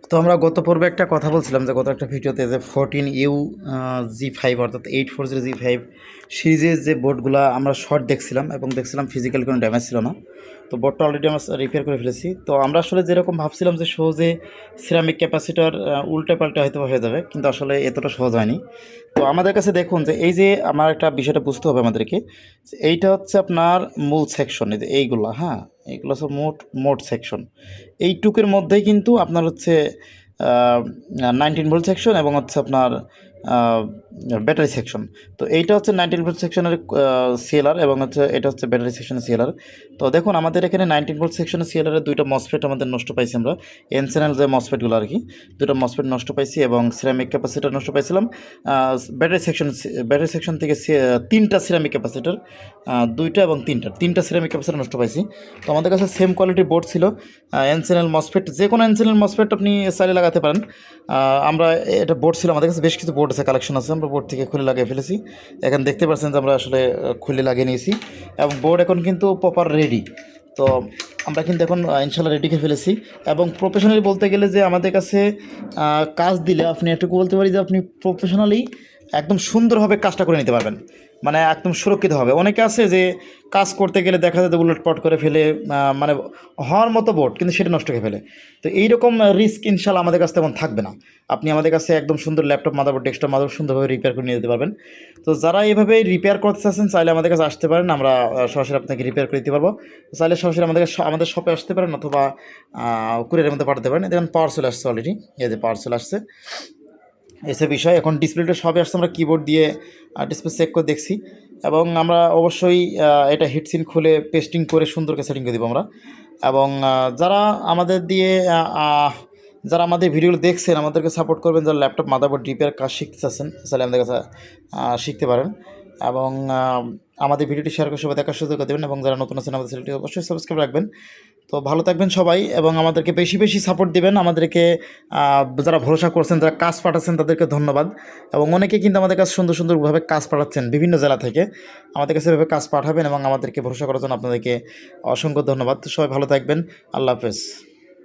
তো আমরা গত পর্বে একটা কথা বলছিলাম যে গত একটা ভিডিওতে যে 14U G5 অর্থাৎ 840G5 সিরিজের যে বোর্ডগুলো আমরা শর্ট দেখছিলাম এবং দেখছিলাম ফিজিক্যালি কোনো ড্যামেজ ছিল না। তো বোর্ডটা অলরেডি আমরা রিপেয়ার করে ফেলেছি। তো আমরা আসলে যেরকম ভাবছিলাম যে সহজে সিরামিক ক্যাপাসিটর উল্টে পাল্টে হয়তো হয়ে যাবে, কিন্তু আসলে এতটা সহজ হয়নি। তো আমাদের কাছে দেখুন যে এই যে আমার একটা বিষয়টা বুঝতে হবে আমাদেরকে, যে এইটা হচ্ছে আপনার মূল সেকশন, এই যে এইগুলো, হ্যাঁ এইগুলো হচ্ছে মোট সেকশন। এইটুকের মধ্যেই কিন্তু আপনার হচ্ছে 19 ভোল্ট সেকশন এবং হচ্ছে আপনার ব্যাটারি সেকশন। তো এইটা হচ্ছে 19 ভোল্ট সেকশনের সিএলআর এবং হচ্ছে এটা হচ্ছে ব্যাটারি সেকশনের সিএলআর। তো দেখুন আমাদের এখানে 19 ভোল্ট সেকশনের সিএলআরের দুইটা মসফেট আমাদের নষ্ট পাইছি আমরা, এন চ্যানেল যে মসফেটগুলো আর কি, দুটো মসফেট নষ্ট পাইছি এবং সিরামিক ক্যাপাসিটার নষ্ট পাইছিলাম। ব্যাটারি সেকশন থেকে তিনটা সিরামিক ক্যাপাসিটার, দুইটা এবং তিনটা সিরামিক ক্যাপাসিটার নষ্ট পাইছি। তো আমাদের কাছে সেম কোয়ালিটির বোর্ড ছিল, এন চ্যানেল মসফেট, যে কোনো এন চ্যানেল মসফেট আপনি চাইলে লাগাতে পারেন। আমরা এটা বোর্ড ছিল, আমাদের কাছে বেশ কিছু বোর্ড আছে, কালেকশন আছে, আমরা বোর্ড থেকে খুলে লাগিয়ে ফেলেছি। এখানে দেখতে পাচ্ছেন যে আমরা আসলে খুলে লাগিয়ে নিয়েছি এবং বোর্ড এখন কিন্তু প্রপার রেডি। তো আমরা কিন্তু এখন ইনশাল্লাহ রেডি করে ফেলেছি এবং প্রফেশনালি বলতে গেলে যে আমাদের কাছে কাজ দিলে আপনি এটুকু বলতে পারি যে আপনি প্রফেশনালি একদম সুন্দরভাবে কাজটা করে নিতে পারবেন, মানে একদম সুরক্ষিত হবে। অনেকে আছে যে কাজ করতে গেলে দেখা যায় উলটপালট করে ফেলে, মানে হওয়ার মতো বোর্ড কিন্তু সেটা নষ্ট করে ফেলে। তো এইরকম রিস্ক ইনশাল্লাহ আমাদের কাছে তেমন থাকবে না। আপনি আমাদের কাছে একদম সুন্দর ল্যাপটপ মাদারবোর্ড ডেস্কটপ মাদারবোর্ড সুন্দরভাবে রিপেয়ার করে নিয়ে যেতে পারবেন। তো যারা এইভাবে রিপেয়ার করতে চাচ্ছেন চাইলে আমাদের কাছে আসতে পারেন, আমরা সরাসরি আপনাকে রিপেয়ার করে দিতে পারবো। চাইলে সরাসরি আমাদের শপে আসতে পারেন অথবা কুরিয়ারের মধ্যে পাঠাতে পারেন। দেখুন পাওয়ার চলে আসছে অলরেডি, এই যে পাওয়ার চলে আসছে, এসে বিষয়। এখন ডিসপ্লেটা সবে আসছে, আমরা কিবোর্ড দিয়ে ডিসপ্লে চেক করে দেখছি এবং আমরা অবশ্যই এটা হিটসিন খুলে পেস্টিং করে সুন্দর করে সেটিং করে দেবো আমরা। এবং যারা আমাদের ভিডিওগুলো দেখছেন আমাদেরকে সাপোর্ট করবেন, যারা ল্যাপটপ মাদারবোর্ড রিপেয়ার কাজ শিখতে চাচ্ছেন তাহলে আমাদের কাছে শিখতে পারেন। এবং আমাদের ভিডিওটি শেয়ার করে সবাই দেখার সুযোগ করে দেবেন এবং যারা নতুন আছেন আমাদের চ্যানেলটি অবশ্যই সাবস্ক্রাইব রাখবেন। তো ভালো থাকবেন সবাই এবং আমাদেরকে বেশি বেশি সাপোর্ট দিবেন। আমাদেরকে যারা ভরসা করছেন, যারা কাজ পাঠাচ্ছেন তাদেরকে ধন্যবাদ। এবং অনেকে কিন্তু আমাদের কাছে সুন্দর সুন্দরভাবে কাজ পাঠাচ্ছেন বিভিন্ন জেলা থেকে, আমাদের কাছে এভাবে কাজ পাঠাবেন এবং আমাদেরকে ভরসা করার জন্য আপনাদেরকে অসংখ্য ধন্যবাদ। তো সবাই ভালো থাকবেন, আল্লাহ হাফেজ।